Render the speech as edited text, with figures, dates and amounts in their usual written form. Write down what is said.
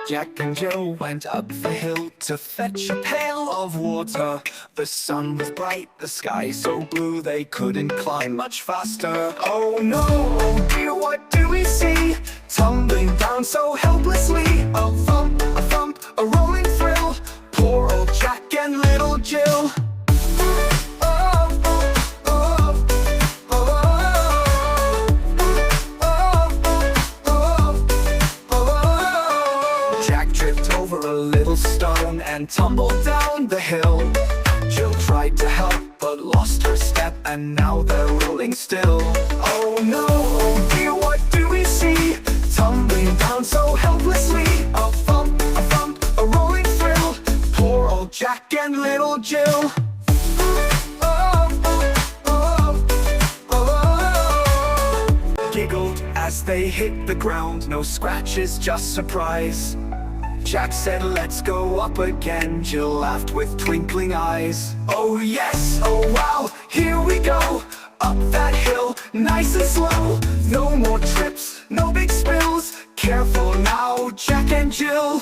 Jack and Jill went up the hill to fetch a pail of water. The sun was bright, the sky so blue they couldn't climb much faster. Oh no, oh dear, what do we see? Tumbling down so helplessly. A thump, a rolling thrill. Poor old Jack and little Jill. Over a little stone and tumbled down the hill. Jill tried to help but lost her step, and now they're rolling still. Oh no, oh dear, what do we see? Tumbling down so helplessly. A thump, a rolling thrill. Poor old Jack and little Jill. Giggled as they hit the ground, no scratches, just surprise. Jack said, let's go up again. Jill laughed with twinkling eyes. Oh yes, oh wow, here we go. Up that hill, nice and slow. No more trips, no big spills. Careful now, Jack and Jill.